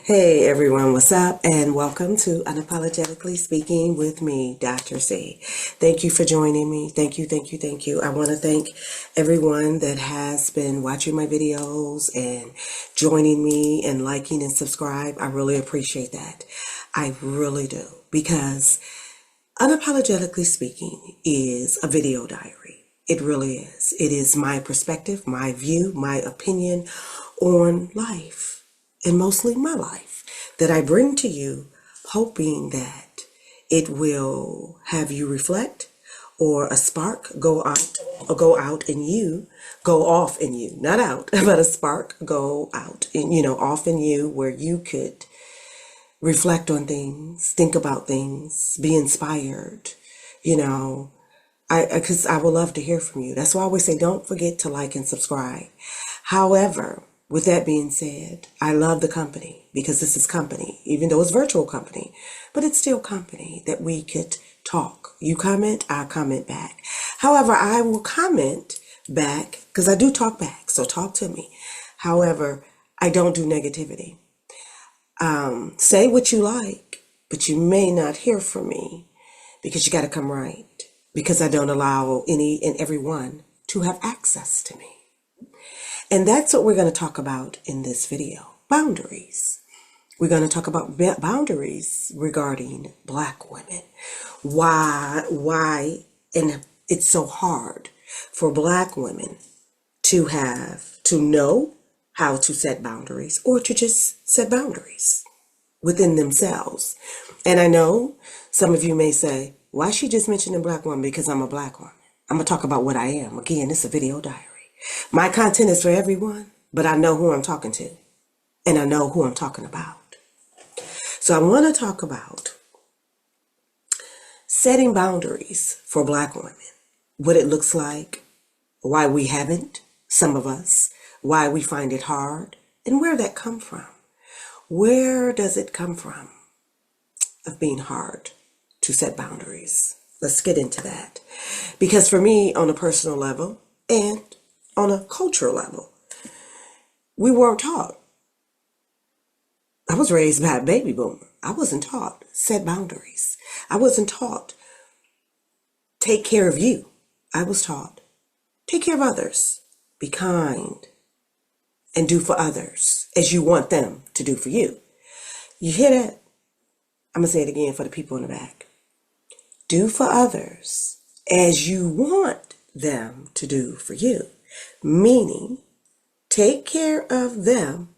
Hey everyone, what's up? And welcome to Unapologetically Speaking with me, Dr. C. Thank you for joining me. Thank you. I want to thank everyone that has been watching my videos and joining me and liking and subscribe. I really appreciate that. I really do, because Unapologetically Speaking is a video diary. It really is. It is my perspective, my view, my opinion on life, and mostly my life, that I bring to you, hoping that it will have you reflect, or a spark go off in you, not out, but a spark go out in, off in you, where you could reflect on things, think about things, be inspired, because I would love to hear from you. That's why I always say, don't forget to like and subscribe. However, with that being said, I love the company, because this is company, even though it's virtual company, but it's still company that we could talk. You comment, I'll comment back. However, I will comment back because I do talk back, so talk to me. However, I don't do negativity. Say what you like, but you may not hear from me, because you got to come right, because I don't allow any and everyone to have access to me. And that's what we're going to talk about in this video. Boundaries. We're going to talk about boundaries regarding Black women. Why, and it's so hard for Black women to know how to set boundaries, or to just set boundaries within themselves. And I know some of you may say, why is she just mentioning Black woman? Because I'm a Black woman. I'm going to talk about what I am. Again, it's a video diary. My content is for everyone, but I know who I'm talking to, and I know who I'm talking about. So I want to talk about setting boundaries for Black women, what it looks like, why we haven't, some of us, why we find it hard, and where that comes from. Where does it come from of being hard to set boundaries? Let's get into that. Because for me, on a personal level and on a cultural level, we weren't taught. I was raised by a baby boomer. I wasn't taught set boundaries. I wasn't taught take care of you. I was taught take care of others, be kind, and do for others as you want them to do for you. You hear that? I'm going to say it again for the people in the back. Do for others as you want them to do for you. Meaning, take care of them,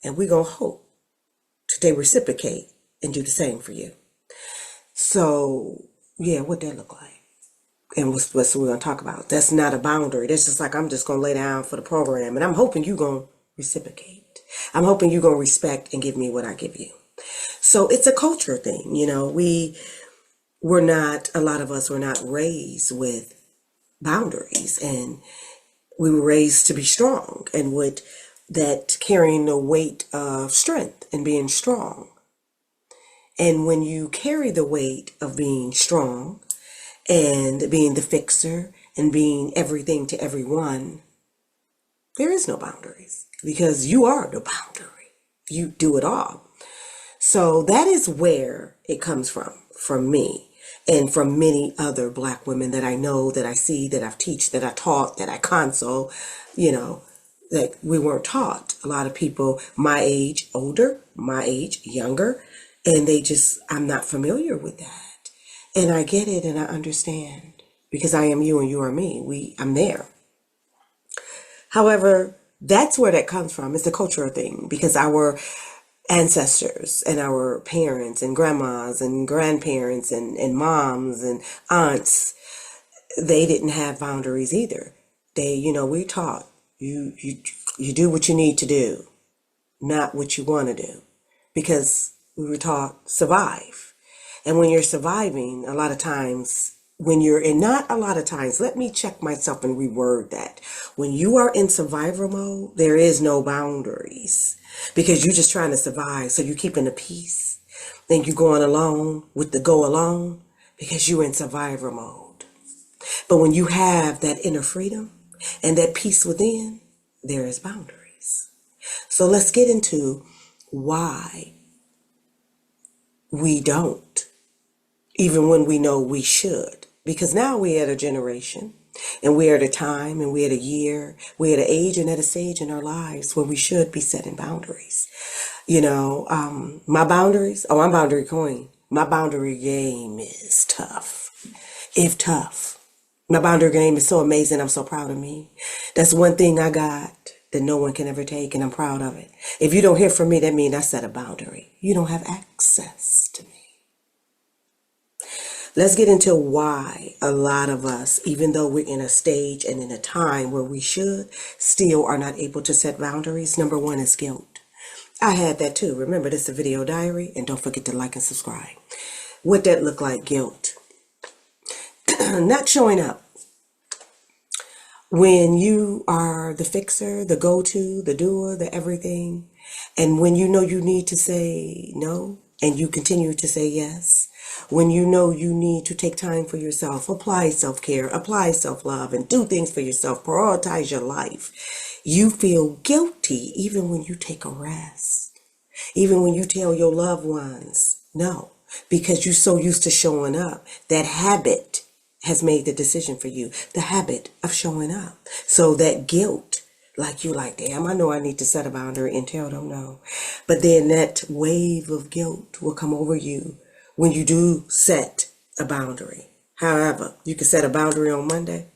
and we're going to hope that they reciprocate and do the same for you. So, yeah, what that look like? And what's we're going to talk about? That's not a boundary. That's just like, I'm just going to lay down for the program, and I'm hoping you're going to reciprocate. I'm hoping you're going to respect and give me what I give you. So it's a culture thing. A lot of us were not raised with boundaries, and we were raised to be strong, and with that carrying the weight of strength and being strong. And when you carry the weight of being strong and being the fixer and being everything to everyone, there is no boundaries, because you are the boundary. You do it all. So that is where it comes from me, and from many other Black women that I know, that I see, that I've teach, that I taught, that I console, that we weren't taught. A lot of people my age older, my age younger, and I'm not familiar with that. And I get it and I understand, because I am you and you are me. I'm there. However, that's where that comes from. It's a cultural thing, because our ancestors and our parents and grandmas and grandparents and moms and aunts, they didn't have boundaries either. We taught you do what you need to do, not what you want to do, because we were taught survive. And when you're surviving, a lot of times when you're in, not a lot of times, let me check myself and reword that. When you are in survivor mode, there is no boundaries because you're just trying to survive. So you're keeping the peace. Then you're going along with the go along because you're in survivor mode. But when you have that inner freedom and that peace within, there is boundaries. So let's get into why we don't, even when we know we should. Because now we're at a generation and we're at a time and we're at a year, we're at an age and at a stage in our lives where we should be setting boundaries. My boundaries, I'm boundary queen. My boundary game is tough. If tough. My boundary game is so amazing. I'm so proud of me. That's one thing I got that no one can ever take, and I'm proud of it. If you don't hear from me, that means I set a boundary. You don't have access to me. Let's get into why a lot of us, even though we're in a stage and in a time where we should, still are not able to set boundaries. Number one is guilt. I had that too. Remember, this is a video diary, and don't forget to like and subscribe. What that look like, guilt. Not showing up. When you are the fixer, the go-to, the doer, the everything, and when you know you need to say no, and you continue to say yes, when you know you need to take time for yourself, apply self-care, apply self-love, and do things for yourself, prioritize your life, you feel guilty even when you take a rest, even when you tell your loved ones no, because you're so used to showing up. That habit has made the decision for you, the habit of showing up. So that guilt, damn, I know I need to set a boundary and tell them no. But then that wave of guilt will come over you when you do set a boundary. However, you can set a boundary on Monday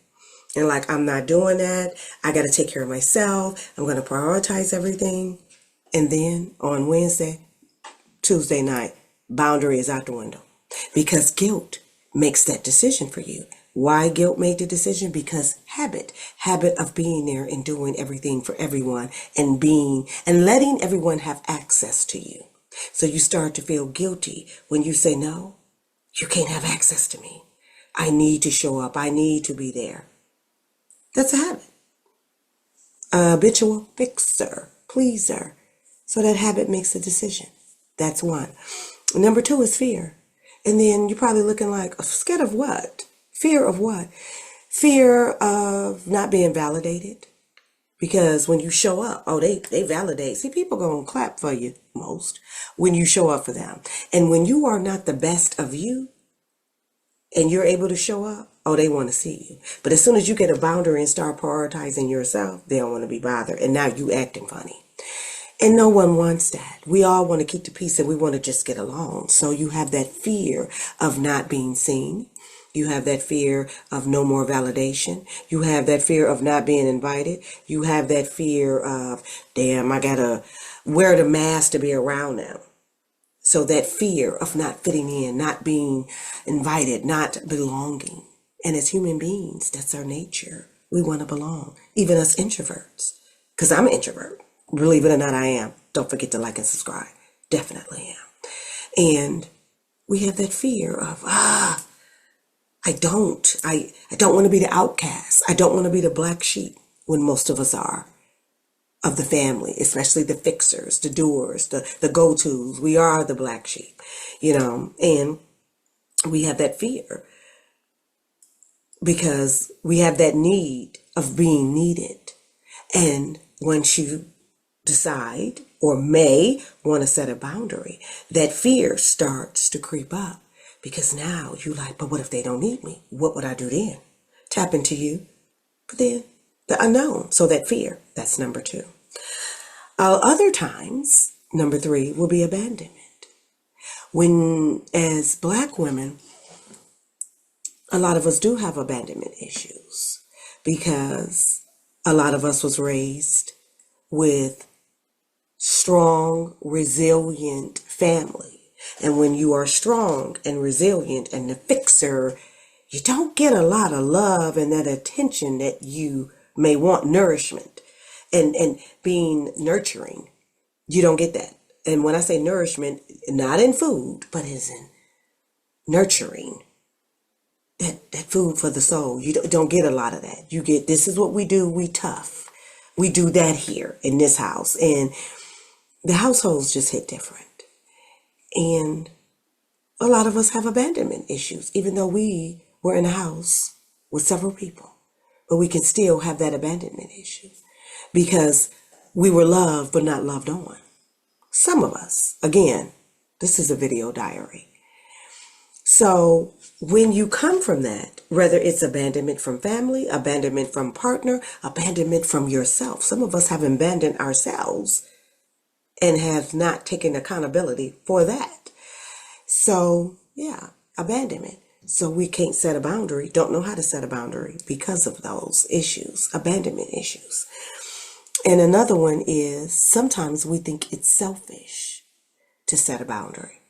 and I'm not doing that. I got to take care of myself. I'm going to prioritize everything. And then on Wednesday, Tuesday night, boundary is out the window because guilt makes that decision for you. Why guilt made the decision? Because habit of being there and doing everything for everyone and letting everyone have access to you. So you start to feel guilty when you say, no, you can't have access to me. I need to show up. I need to be there. That's a habit. Habitual fixer, pleaser. So that habit makes a decision. That's one. Number two is fear. And then you're probably looking scared of what? Fear of what? Fear of not being validated. Because when you show up, they validate. See, people gonna clap for you most when you show up for them. And when you are not the best of you and you're able to show up, they want to see you. But as soon as you get a boundary and start prioritizing yourself, they don't want to be bothered. And now you acting funny. And no one wants that. We all want to keep the peace and we want to just get along. So you have that fear of not being seen. You have that fear of no more validation. You have that fear of not being invited. You have that fear of, damn, I gotta wear the mask to be around them. So that fear of not fitting in, not being invited, not belonging. And as human beings, that's our nature. We want to belong. Even us introverts. Because I'm an introvert. Believe it or not, I am. Don't forget to like and subscribe. Definitely am. And we have that fear of, I don't want to be the outcast. I don't want to be the black sheep when most of us are of the family, especially the fixers, the doers, the go-tos. We are the black sheep, and we have that fear because we have that need of being needed. And once you decide or may want to set a boundary, that fear starts to creep up because now you but what if they don't need me? What would I do then? Tap into you. But then the unknown. So that fear, that's number two. Other times, number three will be abandonment. When, as black women, a lot of us do have abandonment issues because a lot of us was raised with strong, resilient family. And when you are strong and resilient and the fixer, you don't get a lot of love and that attention that you may want, nourishment and being nurturing. You don't get that. And when I say nourishment, not in food, but as in nurturing. that food for the soul. You don't get a lot of that. You get, this is what we do. We tough. We do that here in this house. And the households just hit different. And a lot of us have abandonment issues, even though we were in a house with several people. But we can still have that abandonment issue because we were loved but not loved on. Some of us, again, this is a video diary. So when you come from that, whether it's abandonment from family, abandonment from partner, abandonment from yourself, some of us have abandoned ourselves and have not taken accountability for that. So yeah, abandonment. So we can't set a boundary, don't know how to set a boundary because of those issues, abandonment issues. And another one is sometimes we think it's selfish to set a boundary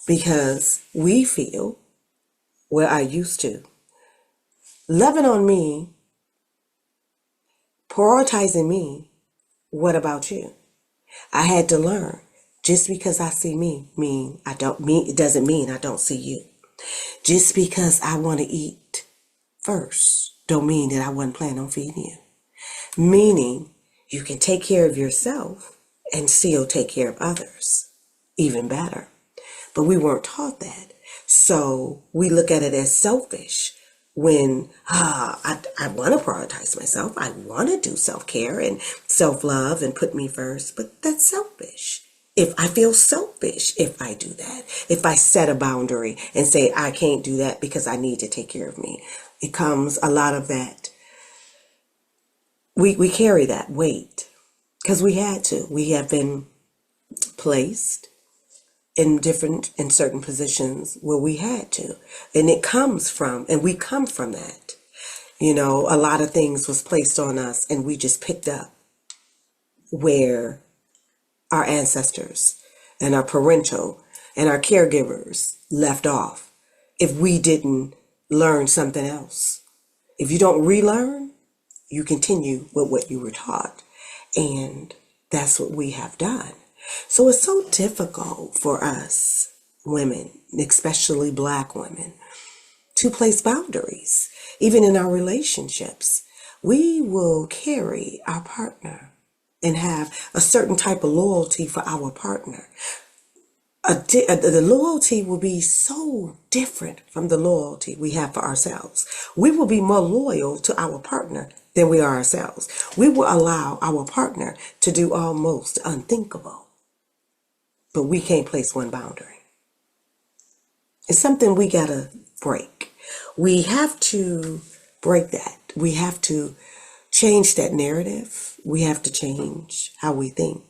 because we feel, well, I used to, loving on me, prioritizing me, what about you? I had to learn, just because I see me, it doesn't mean I don't see you. Just because I want to eat first, don't mean that I wasn't planning on feeding you. Meaning, you can take care of yourself and still take care of others, even better. But we weren't taught that. So we look at it as selfish when I want to prioritize myself. I want to do self-care and self-love and put me first, but that's selfish. If I feel selfish, if I do that, if I set a boundary and say, I can't do that because I need to take care of me, it comes a lot of that. We carry that weight because we had to. We have been placed in certain positions where we had to. And it comes from, and we come from that. You know, a lot of things was placed on us and we just picked up where our ancestors and our parental and our caregivers left off if we didn't learn something else. If you don't relearn, you continue with what you were taught. And that's what we have done. So it's so difficult for us women, especially Black women, to place boundaries. Even in our relationships, we will carry our partner and have a certain type of loyalty for our partner. The loyalty will be so different from the loyalty we have for ourselves. We will be more loyal to our partner than we are ourselves. We will allow our partner to do almost unthinkable, but we can't place one boundary. It's something we gotta break. We have to break that. We have to change that narrative. We have to change how we think.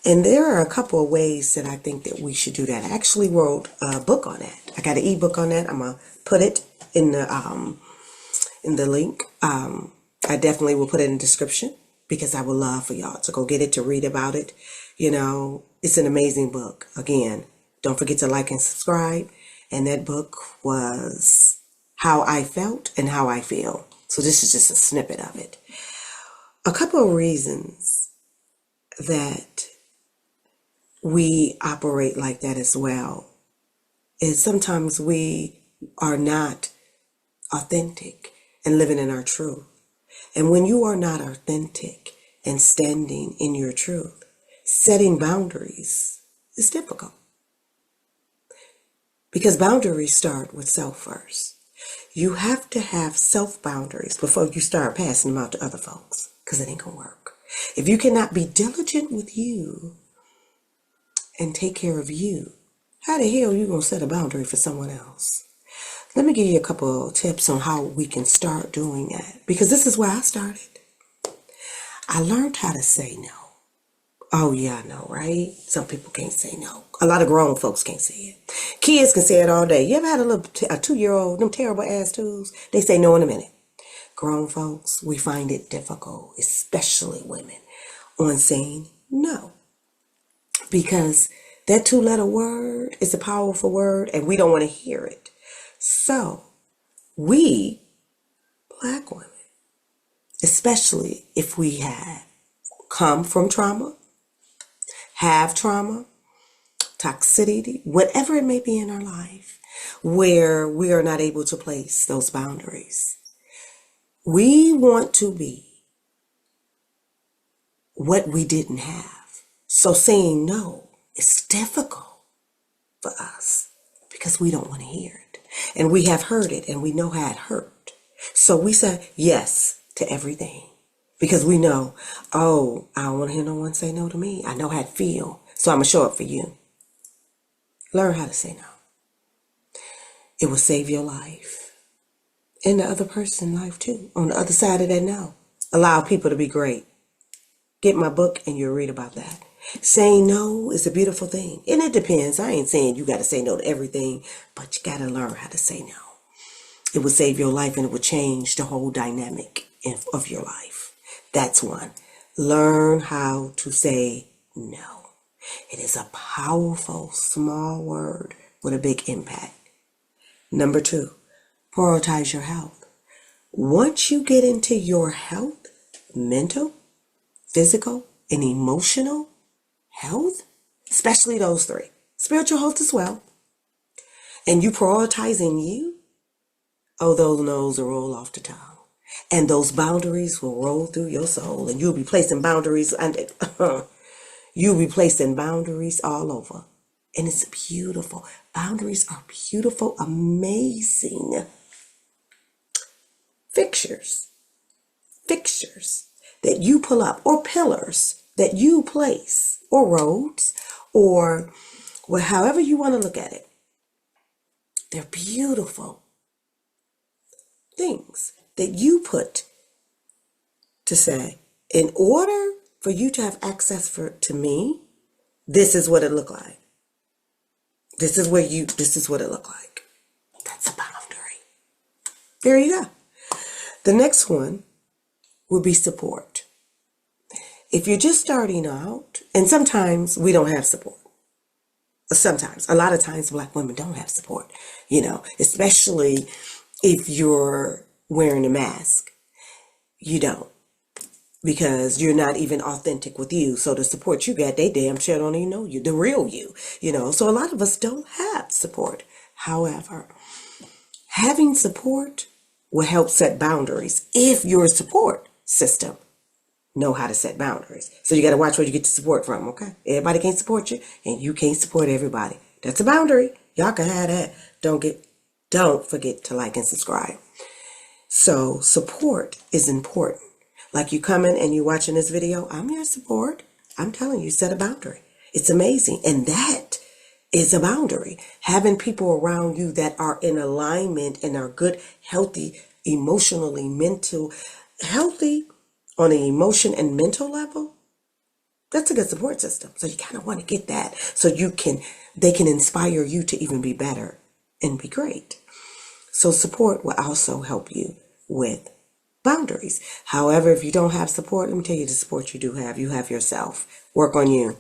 And there are a couple of ways that I think that we should do that. I actually wrote a book on that. I got an ebook on that. I'm gonna put it in the link. I definitely will put it in the description because I would love for y'all to go get it, to read about it. You know, it's an amazing book. Again, don't forget to like and subscribe. And that book was How I Felt and How I Feel. So this is just a snippet of it. A couple of reasons that we operate like that as well is sometimes we are not authentic and living in our truth. And when you are not authentic and standing in your truth, setting boundaries is difficult. Because boundaries start with self first. You have to have self boundaries before you start passing them out to other folks, because it ain't gonna work. If you cannot be diligent with you and take care of you, how the hell are you gonna set a boundary for someone else? Let me give you a couple of tips on how we can start doing that, because this is where I started. I learned how to say no. Oh yeah, I know, right? Some people can't say no. A lot of grown folks can't say it. Kids can say it all day. You ever had a 2-year-old, them terrible ass twos? They say no in a minute. Grown folks, we find it difficult, especially women, on saying no. Because that 2-letter word is a powerful word and we don't want to hear it. So we, Black women, especially if we have come from trauma, have trauma, toxicity, whatever it may be in our life, where we are not able to place those boundaries. We want to be what we didn't have. So saying no is difficult for us because we don't want to hear it. And we have heard it and we know how it hurt. So we say yes to everything because we know, oh, I don't want to hear no one say no to me. I know how it feel. So I'm going to show up for you. Learn how to say no. It will save your life and the other person's life too. On the other side of that no. Allow people to be great. Get my book and you'll read about that. Saying no is a beautiful thing. And it depends. I ain't saying you got to say no to everything, but you got to learn how to say no. It will save your life and it will change the whole dynamic of your life. That's one. Learn how to say no. It is a powerful, small word with a big impact. Number 2, prioritize your health. Once you get into your health, mental, physical, and emotional health, especially those 3, spiritual health as well, and you prioritizing you, oh, those no's will roll off the tongue. And those boundaries will roll through your soul, and you'll be placing boundaries you'll be placing boundaries all over. And it's beautiful. Boundaries are beautiful, amazing fixtures that you pull up, or pillars that you place, or roads, or however you want to look at it. They're beautiful things that you put to say, in order for you to have access to me, this is what it looked like. This is what it looked like. That's a boundary. There you go. The next one will be support. If you're just starting out, and sometimes we don't have support. Sometimes, a lot of times Black women don't have support, especially if you're wearing a mask. You don't, because you're not even authentic with you. So the support you get, they damn sure don't even know you, the real you, So a lot of us don't have support. However, having support will help set boundaries if your support system know how to set boundaries. So you got to watch where you get the support from, okay? Everybody can't support you, and you can't support everybody. That's a boundary. Y'all can have that. Don't forget to like and subscribe. So support is important. Like you coming and you watching this video, I'm your support. I'm telling you, set a boundary. It's amazing. And that is a boundary. Having people around you that are in alignment and are good, healthy, emotionally, mental, healthy on an emotion and mental level, that's a good support system. So you kind of want to get that so they can inspire you to even be better and be great. So support will also help you with boundaries. However, if you don't have support, let me tell you the support you do have. You have yourself. Work on you.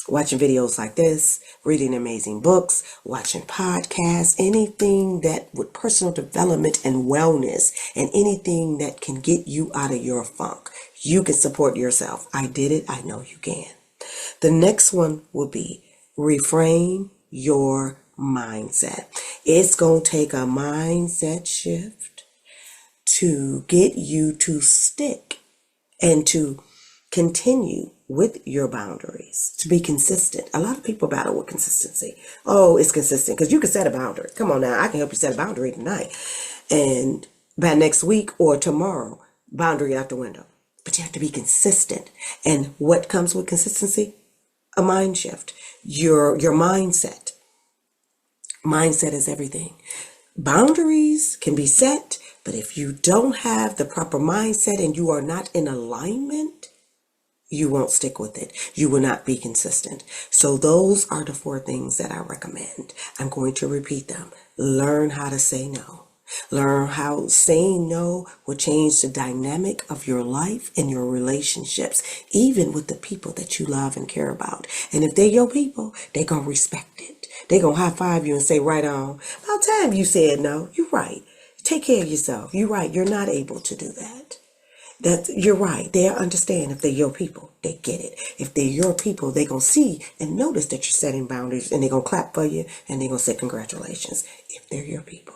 Watching videos like this, reading amazing books, watching podcasts, anything that with personal development and wellness, and anything that can get you out of your funk. You can support yourself. I did it. I know you can. The next one will be reframe your mindset. It's going to take a mindset shift to get you to stick and to continue with your boundaries, to be consistent. A lot of people battle with consistency. Oh, it's consistent because you can set a boundary. Come on now, I can help you set a boundary tonight. And by next week or tomorrow, boundary out the window. But you have to be consistent. And what comes with consistency? A mind shift. Your mindset. Mindset is everything. Boundaries can be set, but if you don't have the proper mindset and you are not in alignment, you won't stick with it. You will not be consistent. So those are the 4 things that I recommend. I'm going to repeat them. Learn how to say no. Learn how saying no will change the dynamic of your life and your relationships, even with the people that you love and care about. And if they're your people, they're going to respect it. They're going to high five you and say, right on. About time you said no. You're right. Take care of yourself. You're right. You're not able to do that. That you're right. They'll understand if they're your people. They get it. If they're your people, they're going to see and notice that you're setting boundaries, and they're going to clap for you, and they're going to say congratulations if they're your people.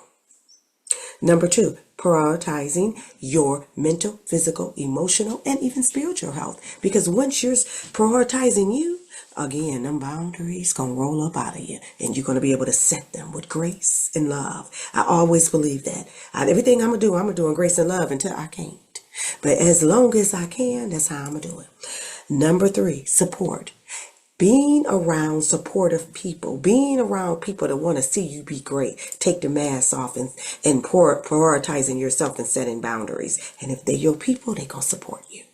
Number 2, prioritizing your mental, physical, emotional, and even spiritual health. Because once you're prioritizing you, again, them boundaries going to roll up out of you, and you're going to be able to set them with grace and love. I always believe that. Everything I'm going to do in grace and love until I can't. But as long as I can, that's how I'm going to do it. Number 3, support. Being around supportive people, being around people that want to see you be great, take the mask off and prioritizing yourself and setting boundaries. And if they're your people, they're going to support you.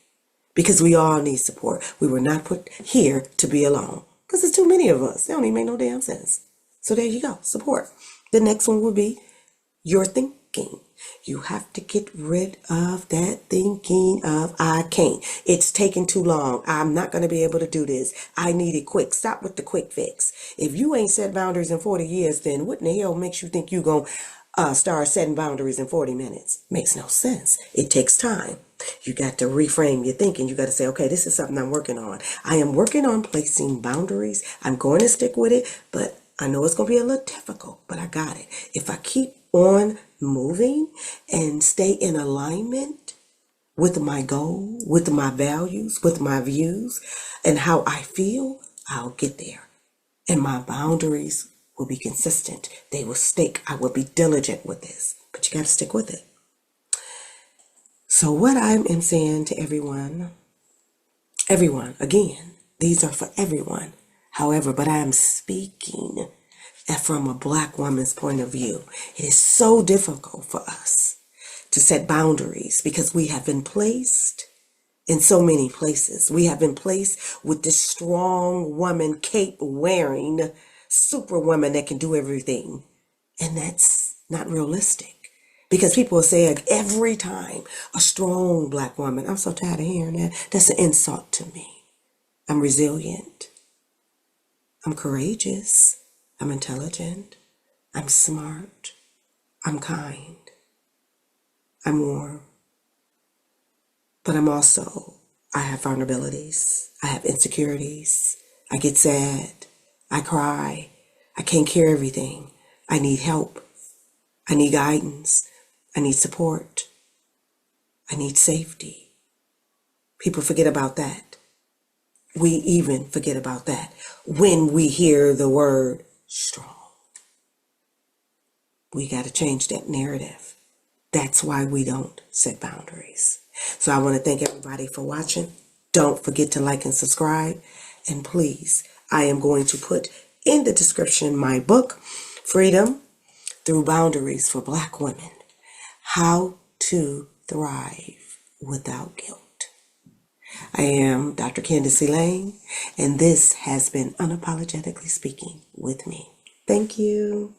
Because we all need support. We were not put here to be alone. Because there's too many of us. They don't even make no damn sense. So there you go, support. The next one would be your thinking. You have to get rid of that thinking of I can't. It's taking too long. I'm not going to be able to do this. I need it quick. Stop with the quick fix. If you ain't set boundaries in 40 years, then what in the hell makes you think you're going to start setting boundaries in 40 minutes? Makes no sense. It takes time. You got to reframe your thinking. You got to say, okay, this is something I'm working on. I am working on placing boundaries. I'm going to stick with it, but I know it's going to be a little difficult, but I got it. If I keep on moving and stay in alignment with my goal, with my values, with my views, and how I feel, I'll get there. And my boundaries will be consistent. They will stick. I will be diligent with this, but you got to stick with it. So what I am saying to everyone, again, these are for everyone. However, but I am speaking from a Black woman's point of view. It is so difficult for us to set boundaries because we have been placed in so many places. We have been placed with this strong woman, cape wearing superwoman that can do everything. And that's not realistic. Because people will say every time a strong Black woman, I'm so tired of hearing that. That's an insult to me. I'm resilient. I'm courageous. I'm intelligent. I'm smart. I'm kind. I'm warm. But I have vulnerabilities. I have insecurities. I get sad. I cry. I can't carry everything. I need help. I need guidance. I need support. I need safety. People forget about that. We even forget about that when we hear the word strong. We got to change that narrative. That's why we don't set boundaries. So I want to thank everybody for watching. Don't forget to like and subscribe. And please, I am going to put in the description my book, Freedom Through Boundaries for Black Women, How to Thrive Without Guilt. I am Dr. Candace Elaine, and this has been Unapologetically Speaking with me. Thank you.